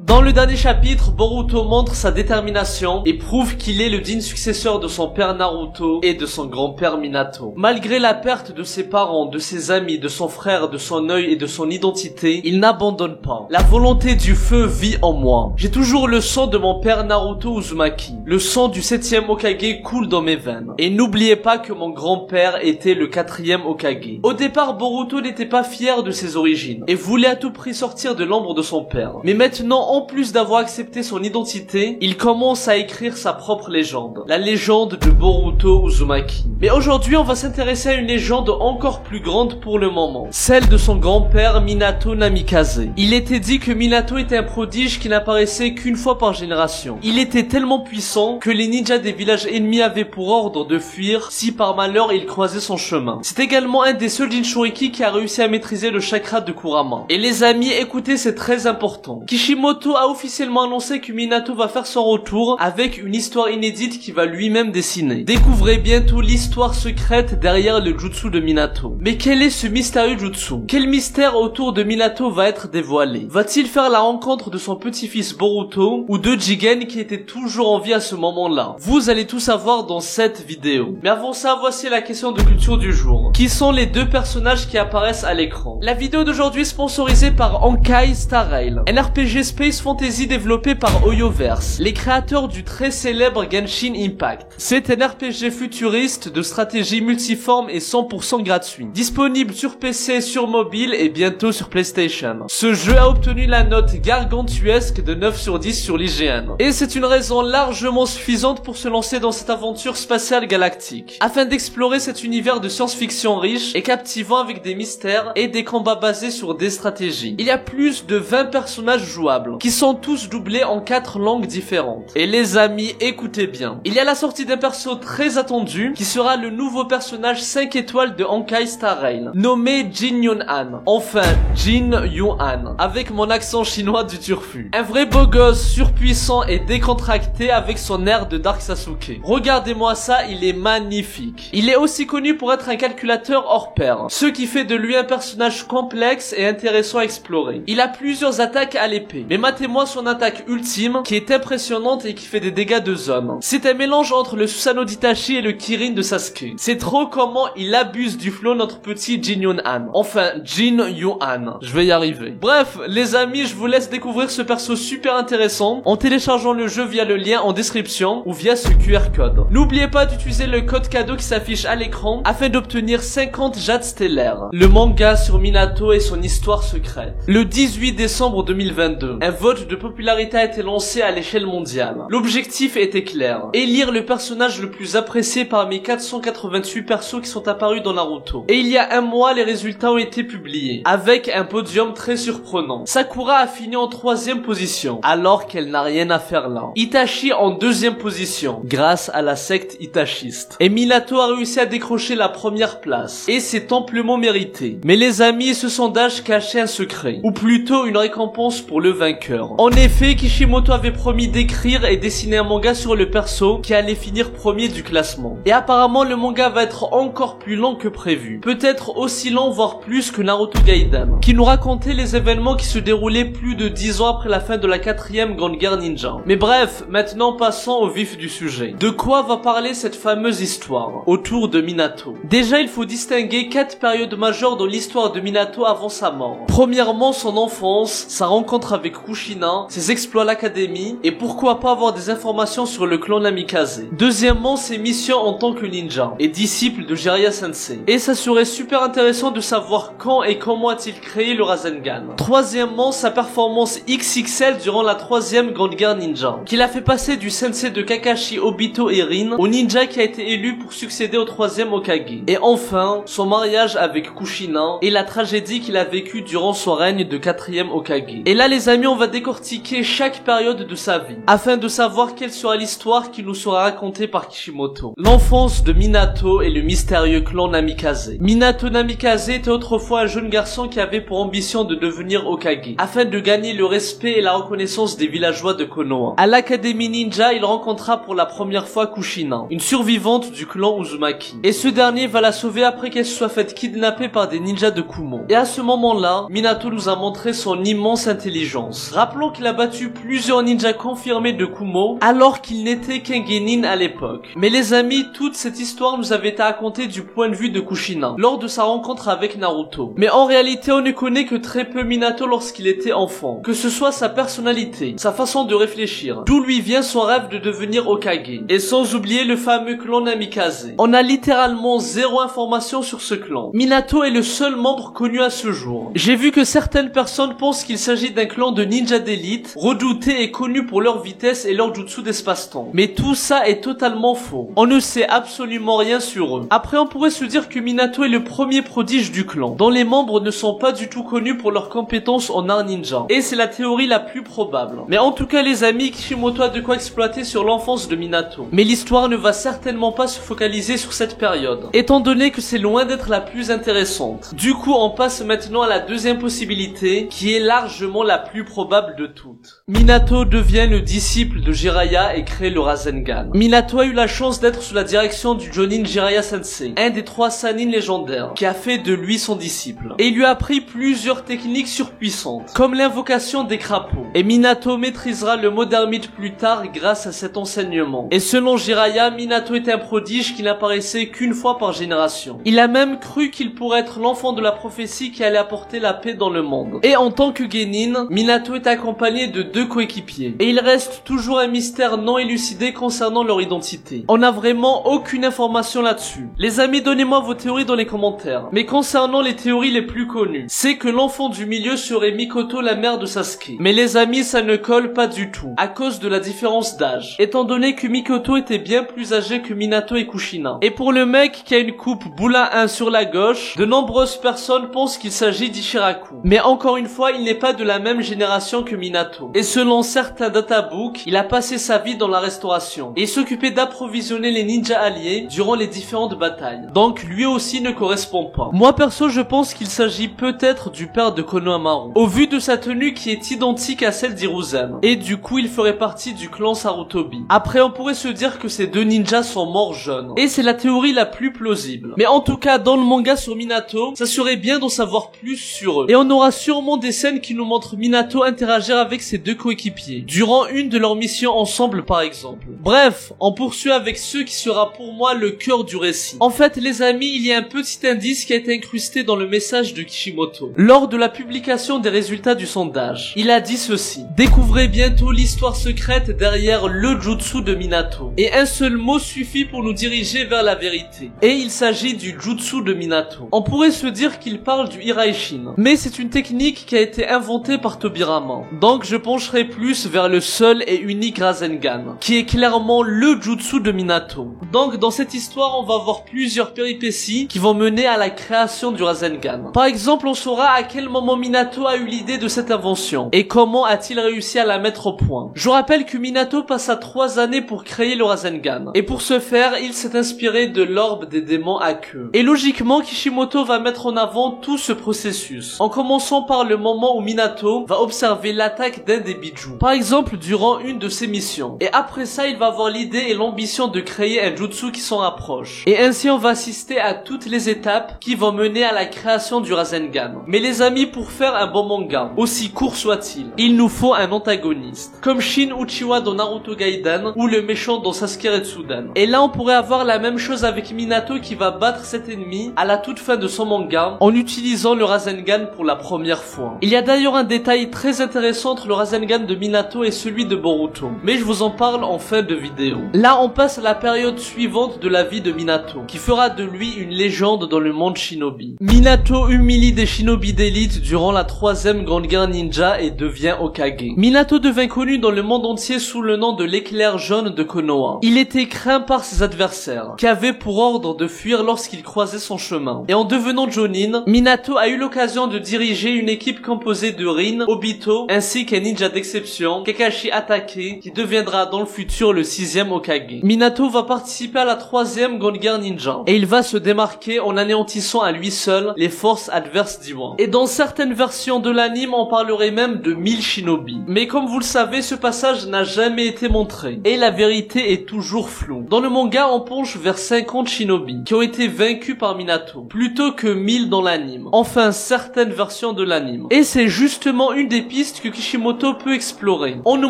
Dans le dernier chapitre, Boruto montre sa détermination et prouve qu'il est le digne successeur de son père Naruto et de son grand-père Minato. Malgré la perte de ses parents, de ses amis, de son frère, de son œil et de son identité, il n'abandonne pas. La volonté du feu vit en moi. J'ai toujours le sang de mon père Naruto Uzumaki. Le sang du 7e Hokage coule dans mes veines. Et n'oubliez pas que mon grand-père était le 4e Hokage. Au départ, Boruto n'était pas fier de ses origines et voulait à tout prix sortir de l'ombre de son père. Mais maintenant, en plus d'avoir accepté son identité, il commence à écrire sa propre légende. La légende de Boruto Uzumaki. Mais aujourd'hui, on va s'intéresser à une légende encore plus grande pour le moment. Celle de son grand-père Minato Namikaze. Il était dit que Minato était un prodige qui n'apparaissait qu'une fois par génération. Il était tellement puissant que les ninjas des villages ennemis avaient pour ordre de fuir si par malheur ils croisaient son chemin. C'est également un des seuls Jinchuriki qui a réussi à maîtriser le chakra de Kurama. Et les amis, écoutez, c'est très important. Kishimoto a officiellement annoncé que Minato va faire son retour avec une histoire inédite qu'il va lui-même dessiner. Découvrez bientôt l'histoire secrète derrière le jutsu de Minato. Mais quel est ce mystérieux jutsu? Quel mystère autour de Minato va être dévoilé? Va-t-il faire la rencontre de son petit-fils Boruto ou de Jigen qui était toujours en vie à ce moment-là? Vous allez tout savoir dans cette vidéo. Mais avant ça, voici la question de culture du jour. Qui sont les deux personnages qui apparaissent à l'écran? La vidéo d'aujourd'hui est sponsorisée par Honkai Star Rail, un RPG Space Fantasy développé par Hoyoverse, les créateurs du très célèbre Genshin Impact. C'est un RPG futuriste de stratégie multiforme et 100% gratuit. Disponible sur PC, sur mobile et bientôt sur PlayStation. Ce jeu a obtenu la note gargantuesque de 9 sur 10 sur l'IGN. Et c'est une raison largement suffisante pour se lancer dans cette aventure spatiale galactique, afin d'explorer cet univers de science-fiction riche et captivant avec des mystères et des combats basés sur des stratégies. Il y a plus de 20 personnages jouables, qui sont tous doublés en 4 langues différentes. Et les amis, écoutez bien. Il y a la sortie d'un perso très attendu, qui sera le nouveau personnage 5 étoiles de Honkai Star Rail, nommé Jin Yun-han. Enfin, Jin Yun-han, avec mon accent chinois du turfu. Un vrai beau gosse, surpuissant et décontracté avec son air de Dark Sasuke. Regardez-moi ça, il est magnifique. Il est aussi connu pour être un calculateur hors pair, ce qui fait de lui un personnage complexe et intéressant à explorer. Il a plusieurs attaques à l'épée, mais matez-moi son attaque ultime, qui est impressionnante et qui fait des dégâts de zone. C'est un mélange entre le Susanoo d'Itachi et le Kirin de Sasuke. C'est trop comment il abuse du flow notre petit Jin Yun-han. Enfin, Jin Yun-han. Je vais y arriver. Bref, les amis, je vous laisse découvrir ce perso super intéressant en téléchargeant le jeu via le lien en description ou via ce QR code. N'oubliez pas d'utiliser le code cadeau qui s'affiche à l'écran afin d'obtenir 50 jades stellaires. Le manga sur Minato et son histoire secrète. Le 18 décembre 2022, un vote de popularité a été lancé à l'échelle mondiale. L'objectif était clair. Élire le personnage le plus apprécié parmi 488 persos qui sont apparus dans Naruto. Et il y a un mois, les résultats ont été publiés, avec un podium très surprenant. Sakura a fini en 3e position, alors qu'elle n'a rien à faire là. Itachi en 2e position, grâce à la secte itachiste. Et Minato a réussi à décrocher la 1re place. Et c'est amplement mérité. Mais les amis, ce sondage cachait un secret, ou plutôt une récompense pour le vainqueur. En effet, Kishimoto avait promis d'écrire et dessiner un manga sur le perso qui allait finir premier du classement. Et apparemment, le manga va être encore plus lent que prévu. Peut-être aussi lent, voire plus que Naruto Gaiden, qui nous racontait les événements qui se déroulaient plus de 10 ans après la fin de la 4e Grande Guerre Ninja. Mais bref, maintenant passons au vif du sujet. De quoi va parler cette fameuse histoire autour de Minato? Déjà, il faut distinguer 4 périodes majeures dans l'histoire de Minato avant sa mort. Premièrement, son enfance, sa rencontre avec Kushina, ses exploits à l'académie, et pourquoi pas avoir des informations sur le clan Namikaze. Deuxièmement, ses missions en tant que ninja, et disciple de Jiraiya Sensei. Et ça serait super intéressant de savoir quand et comment a-t-il créé le Rasengan. Troisièmement, sa performance XXL durant la 3e Grande Guerre Ninja, qui l'a fait passer du sensei de Kakashi, Obito et Rin, au ninja qui a été élu pour succéder au 3e Hokage. Et enfin, son mariage avec Kushina, et la tragédie qu'il a vécue durant son règne de 4e Hokage. Et là les amis, on va décortiquer chaque période de sa vie, afin de savoir quelle sera l'histoire qui nous sera racontée par Kishimoto. L'enfance de Minato et le mystérieux clan Namikaze. Minato Namikaze était autrefois un jeune garçon qui avait pour ambition de devenir Hokage, afin de gagner le respect et la reconnaissance des villageois de Konoha. À l'académie ninja, il rencontra pour la première fois Kushina, une survivante du clan Uzumaki. Et ce dernier va la sauver après qu'elle se soit faite kidnapper par des ninjas de Kumo. Et à ce moment-là, Minato nous a montré son immense intelligence. Rappelons qu'il a battu plusieurs ninjas confirmés de Kumo, alors qu'il n'était qu'un genin à l'époque. Mais les amis, toute cette histoire nous avait été racontée du point de vue de Kushina, lors de sa rencontre avec Naruto. Mais en réalité, on ne connaît que très peu Minato lorsqu'il était enfant. Que ce soit sa personnalité, sa façon de réfléchir, d'où lui vient son rêve de devenir Hokage. Et sans oublier le fameux clan Namikaze. On a littéralement zéro information sur ce clan. Minato est le seul membre connu à ce jour. J'ai vu que certaines personnes pensent qu'il s'agit d'un clan de ninja d'élite, redouté et connu pour leur vitesse et leur jutsu d'espace-temps. Mais tout ça est totalement faux. On ne sait absolument rien sur eux. Après, on pourrait se dire que Minato est le premier prodige du clan, dont les membres ne sont pas du tout connus pour leurs compétences en art ninja. Et c'est la théorie la plus probable. Mais en tout cas les amis, Kishimoto a de quoi exploiter sur l'enfance de Minato. Mais l'histoire ne va certainement pas se focaliser sur cette période, étant donné que c'est loin d'être la plus intéressante. Du coup, on passe maintenant à la deuxième possibilité, qui est largement la plus probable de toutes. Minato devient le disciple de Jiraiya et crée le Rasengan. Minato a eu la chance d'être sous la direction du Jonin Jiraiya Sensei, un des 3 Sannin légendaires, qui a fait de lui son disciple. Et il lui a appris plusieurs techniques surpuissantes, comme l'invocation des crapauds. Et Minato maîtrisera le Modern Myth plus tard grâce à cet enseignement. Et selon Jiraiya, Minato est un prodige qui n'apparaissait qu'une fois par génération. Il a même cru qu'il pourrait être l'enfant de la prophétie qui allait apporter la paix dans le monde. Et en tant que Genin, Minato est accompagné de 2 coéquipiers. Et il reste toujours un mystère non élucidé concernant leur identité. On n'a vraiment aucune information là-dessus. Les amis, donnez-moi vos théories dans les commentaires. Mais concernant les théories les plus connues, c'est que l'enfant du milieu serait Mikoto, la mère de Sasuke. Mais les amis, ça ne colle pas du tout, à cause de la différence d'âge, étant donné que Mikoto était bien plus âgé que Minato et Kushina. Et pour le mec qui a une coupe boula 1 sur la gauche, de nombreuses personnes pensent qu'il s'agit d'Ishiraku. Mais encore une fois, il n'est pas de la même génération que Minato. Et selon certains databooks, il a passé sa vie dans la restauration, et s'occupait d'approvisionner les ninjas alliés durant les différentes batailles. Donc lui aussi ne correspond pas. Moi perso, je pense qu'il s'agit peut-être du père de Konohamaru, au vu de sa tenue qui est identique à celle d'Hiruzen. Et du coup, il ferait partie du clan Sarutobi. Après, on pourrait se dire que ces 2 ninjas sont morts jeunes. Et c'est la théorie la plus plausible. Mais en tout cas, dans le manga sur Minato, ça serait bien d'en savoir plus sur eux. Et on aura sûrement des scènes qui nous montrent Minato interagir avec ses 2 coéquipiers, durant une de leurs missions ensemble par exemple. Bref, on poursuit avec ce qui sera pour moi le cœur du récit. En fait, les amis, il y a un petit indice qui a été incrusté dans le message de Kishimoto, lors de la publication des résultats du sondage. Il a dit ceci: découvrez bientôt l'histoire secrète derrière le jutsu de Minato. Et un seul mot suffit pour nous diriger vers la vérité. Et il s'agit du jutsu de Minato. On pourrait se dire qu'il parle du Hiraishin, mais c'est une technique qui a été inventée par Tobirama. Donc je pencherai plus vers le seul et unique Rasengan, qui est clairement le jutsu de Minato. Donc dans cette histoire, on va voir plusieurs péripéties qui vont mener à la création du Rasengan. Par exemple, on saura à quel moment Minato a eu l'idée de cette invention, et comment a-t-il réussi à la mettre au point. Je rappelle que Minato passa 3 années pour créer le Rasengan, et pour ce faire, il s'est inspiré de l'orbe des démons à queue. Et logiquement, Kishimoto va mettre en avant tout ce processus, en commençant par le moment où Minato va observer l'attaque d'un des bijou, par exemple durant une de ses missions. Et après ça, il va avoir l'idée et l'ambition de créer un jutsu qui s'en rapproche. Et ainsi, on va assister à toutes les étapes qui vont mener à la création du Rasengan. Mais les amis, pour faire un bon manga, aussi court soit-il, il nous faut un antagoniste, comme Shin Uchiwa dans Naruto Gaiden ou le méchant dans Sasuke Retsuden. Et là, on pourrait avoir la même chose avec Minato qui va battre cet ennemi à la toute fin de son manga en utilisant le Rasengan pour la première fois. Il y a d'ailleurs un détail très intéressant entre le Rasengan de Minato et celui de Boruto, mais je vous en parle en fin de vidéo. Là, on passe à la période suivante de la vie de Minato, qui fera de lui une légende dans le monde shinobi. Minato humilie des shinobi d'élite durant la 3e grande guerre ninja et devient Hokage. Minato devint connu dans le monde entier sous le nom de l'éclair jaune de Konoha. Il était craint par ses adversaires, qui avaient pour ordre de fuir lorsqu'ils croisaient son chemin. Et en devenant Jonin, Minato a eu l'occasion de diriger une équipe composée de Rin, Obito, ainsi qu'un ninja d'exception, Kakashi Hatake, qui deviendra dans le futur le 6e Hokage. Minato va participer à la 3e grande guerre ninja, et il va se démarquer en anéantissant à lui seul les forces adverses d'Iwa. Et dans certaines versions de l'anime, on parlerait même de 1000 shinobi. Mais comme vous le savez, ce passage n'a jamais été montré, et la vérité est toujours floue. Dans le manga, on penche vers 50 shinobi, qui ont été vaincus par Minato, plutôt que 1000 dans l'anime. Enfin, certaines versions de l'anime. Et c'est justement une des pistes piste que Kishimoto peut explorer, en nous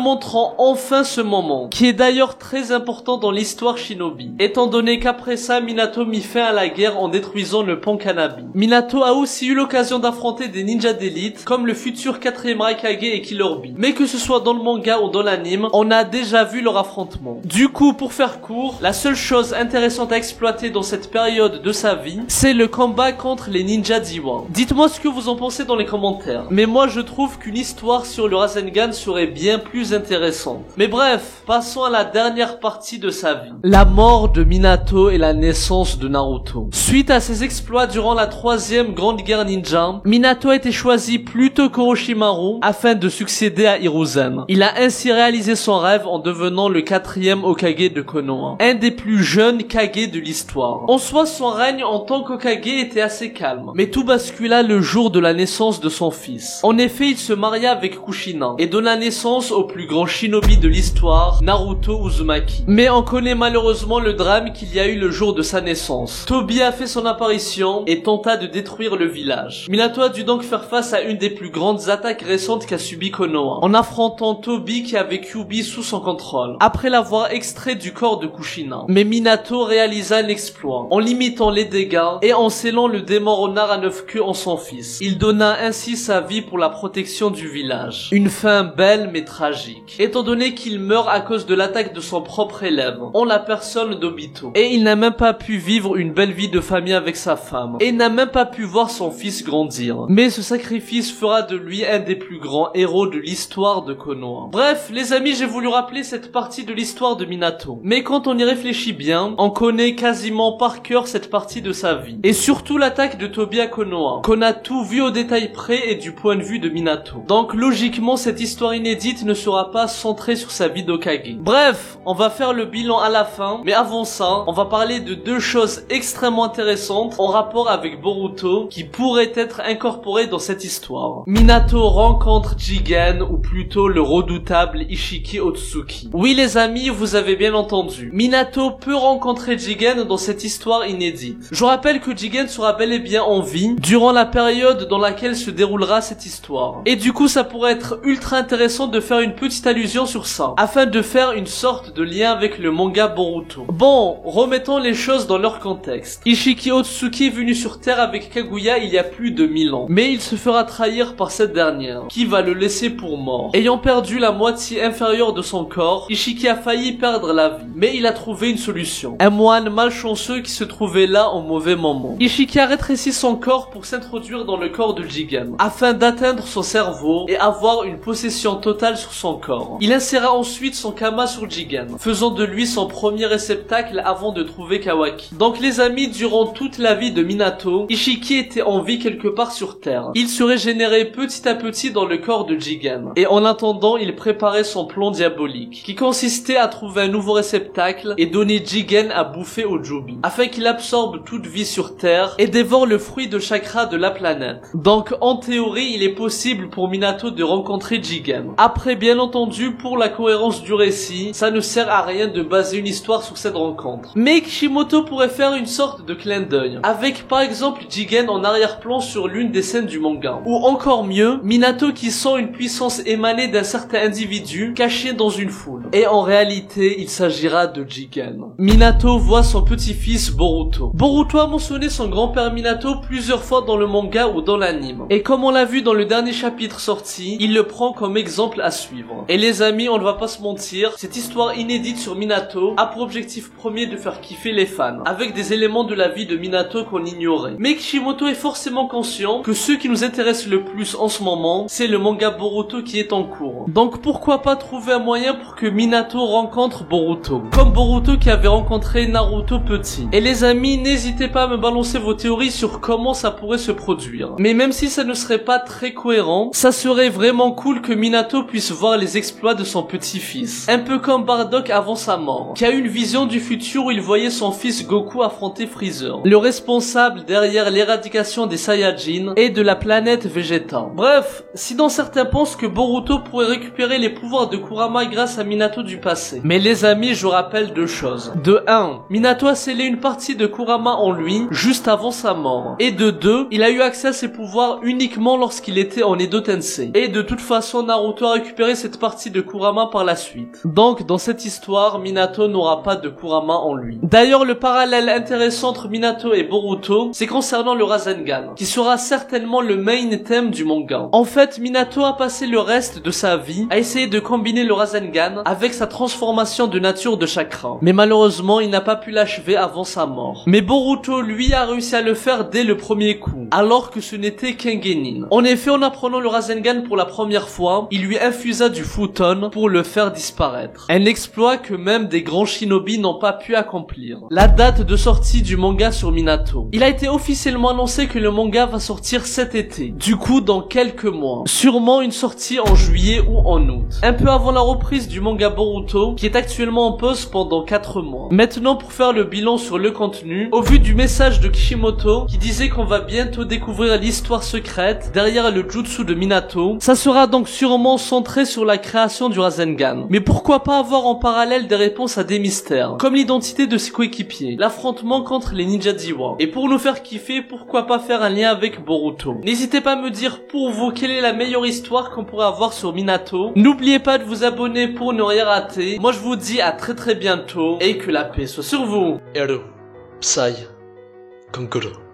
montrant enfin ce moment, qui est d'ailleurs très important dans l'histoire Shinobi, étant donné qu'après ça, Minato mit fin à la guerre en détruisant le pont Kanabi. Minato a aussi eu l'occasion d'affronter des ninjas d'élite, comme le futur 4ème Raikage et Killer Bee. Mais que ce soit dans le manga ou dans l'anime, on a déjà vu leur affrontement. Du coup, pour faire court, la seule chose intéressante à exploiter dans cette période de sa vie, c'est le combat contre les ninjas d'Iwa. Dites-moi ce que vous en pensez dans les commentaires. Mais moi, je trouve qu'une histoire sur le Rasengan serait bien plus intéressante. Mais bref, passons à la dernière partie de sa vie. La mort de Minato et la naissance de Naruto. Suite à ses exploits durant la 3e grande guerre ninja, Minato a été choisi plutôt qu'Orochimaru afin de succéder à Hiruzen. Il a ainsi réalisé son rêve en devenant le 4e Hokage de Konoha, un des plus jeunes Kage de l'histoire. En soi, son règne en tant qu'Hokage était assez calme, mais tout bascula le jour de la naissance de son fils. En effet, il se maria avec Kushina et donna naissance au plus grand shinobi de l'histoire, Naruto Uzumaki. Mais on connaît malheureusement le drame qu'il y a eu le jour de sa naissance. Tobi a fait son apparition et tenta de détruire le village. Minato a dû donc faire face à une des plus grandes attaques récentes qu'a subi Konoha, en affrontant Tobi qui avait Kyuubi sous son contrôle, après l'avoir extrait du corps de Kushina. Mais Minato réalisa l'exploit, en limitant les dégâts et en scellant le démon renard à 9 queues en son fils. Il donna ainsi sa vie pour la protection du village. Une fin belle mais tragique, étant donné qu'il meurt à cause de l'attaque de son propre élève, en la personne d'Obito. Et il n'a même pas pu vivre une belle vie de famille avec sa femme, et n'a même pas pu voir son fils grandir. Mais ce sacrifice fera de lui un des plus grands héros de l'histoire de Konoha. Bref, les amis, j'ai voulu rappeler cette partie de l'histoire de Minato. Mais quand on y réfléchit bien, on connaît quasiment par cœur cette partie de sa vie. Et surtout l'attaque de Tobi à Konoha, qu'on a tout vu au détail près et du point de vue de Minato. Donc logiquement, cette histoire inédite ne sera pas centrée sur sa vie d'Hokage. Bref, on va faire le bilan à la fin, mais avant ça, on va parler de deux choses extrêmement intéressantes en rapport avec Boruto qui pourraient être incorporées dans cette histoire. Minato rencontre Jigen, ou plutôt le redoutable Ishiki Otsuki. Oui les amis, vous avez bien entendu. Minato peut rencontrer Jigen dans cette histoire inédite. Je rappelle que Jigen sera bel et bien en vie durant la période dans laquelle se déroulera cette histoire. Et du coup, ça pourrait être ultra intéressant de faire une petite allusion sur ça, afin de faire une sorte de lien avec le manga Boruto. Bon, remettons les choses dans leur contexte. Ishiki Otsuki est venu sur Terre avec Kaguya il y a plus de 1000 ans. Mais il se fera trahir par cette dernière, qui va le laisser pour mort. Ayant perdu la moitié inférieure de son corps, Ishiki a failli perdre la vie. Mais il a trouvé une solution. Un moine malchanceux qui se trouvait là au mauvais moment. Ishiki a rétréci son corps pour s'introduire dans le corps de Jigen, afin d'atteindre son cerveau et avoir une possession totale sur son corps. Il inséra ensuite son kama sur Jigen, faisant de lui son premier réceptacle avant de trouver Kawaki. Donc les amis, durant toute la vie de Minato, Ishiki était en vie quelque part sur Terre. Il se régénérait petit à petit dans le corps de Jigen, et en attendant, il préparait son plan diabolique, qui consistait à trouver un nouveau réceptacle et donner Jigen à bouffer au Jobi, afin qu'il absorbe toute vie sur Terre et dévore le fruit de chakra de la planète. Donc en théorie, il est possible pour Minato de rencontrer Jigen. Après, bien entendu, pour la cohérence du récit, ça ne sert à rien de baser une histoire sur cette rencontre. Mais Kishimoto pourrait faire une sorte de clin d'œil, avec par exemple Jigen en arrière-plan sur l'une des scènes du manga. Ou encore mieux, Minato qui sent une puissance émanée d'un certain individu caché dans une foule. Et en réalité, il s'agira de Jigen. Minato voit son petit-fils Boruto. Boruto a mentionné son grand-père Minato plusieurs fois dans le manga ou dans l'anime. Et comme on l'a vu dans le dernier chapitre sorti, il le prend comme exemple à suivre. Et les amis, on ne va pas se mentir, cette histoire inédite sur Minato a pour objectif premier de faire kiffer les fans, avec des éléments de la vie de Minato qu'on ignorait. Mais Kishimoto est forcément conscient que ce qui nous intéresse le plus en ce moment, c'est le manga Boruto qui est en cours. Donc pourquoi pas trouver un moyen pour que Minato rencontre Boruto, comme Boruto qui avait rencontré Naruto petit. Et les amis, n'hésitez pas à me balancer vos théories sur comment ça pourrait se produire. Mais même si ça ne serait pas très cohérent, ça serait vraiment cool que Minato puisse voir les exploits de son petit-fils. Un peu comme Bardock avant sa mort, qui a eu une vision du futur où il voyait son fils Goku affronter Freezer, le responsable derrière l'éradication des Saiyajin et de la planète Vegeta. Bref, sinon certains pensent que Boruto pourrait récupérer les pouvoirs de Kurama grâce à Minato du passé. Mais les amis, je rappelle deux choses. De 1, Minato a scellé une partie de Kurama en lui juste avant sa mort. Et de 2, il a eu accès à ses pouvoirs uniquement lorsqu'il était en Edo Tensei. sait. Et de toute façon, Naruto a récupéré cette partie de Kurama par la suite. Donc, dans cette histoire, Minato n'aura pas de Kurama en lui. D'ailleurs, le parallèle intéressant entre Minato et Boruto, c'est concernant le Rasengan, qui sera certainement le main thème du manga. En fait, Minato a passé le reste de sa vie à essayer de combiner le Rasengan avec sa transformation de nature de chakra. Mais malheureusement, il n'a pas pu l'achever avant sa mort. Mais Boruto, lui, a réussi à le faire dès le premier coup, alors que ce n'était qu'un genin. En effet, en apprenant le Rasengan pour la première fois, il lui infusa du futon pour le faire disparaître. Un exploit que même des grands shinobi n'ont pas pu accomplir. La date de sortie du manga sur Minato. Il a été officiellement annoncé que le manga va sortir cet été. Du coup, dans quelques mois. Sûrement une sortie en juillet ou en août. Un peu avant la reprise du manga Boruto, qui est actuellement en pause pendant 4 mois. Maintenant, pour faire le bilan sur le contenu, au vu du message de Kishimoto, qui disait qu'on va bientôt découvrir l'histoire secrète derrière le jutsu de Minato, ça sera donc sûrement centré sur la création du Rasengan. Mais pourquoi pas avoir en parallèle des réponses à des mystères, comme l'identité de ses coéquipiers, l'affrontement contre les ninjas d'Iwa. Et pour nous faire kiffer, pourquoi pas faire un lien avec Boruto. N'hésitez pas à me dire pour vous quelle est la meilleure histoire qu'on pourrait avoir sur Minato. N'oubliez pas de vous abonner pour ne rien rater. Moi je vous dis à très bientôt et que la paix soit sur vous. Eru, Psy, Concur.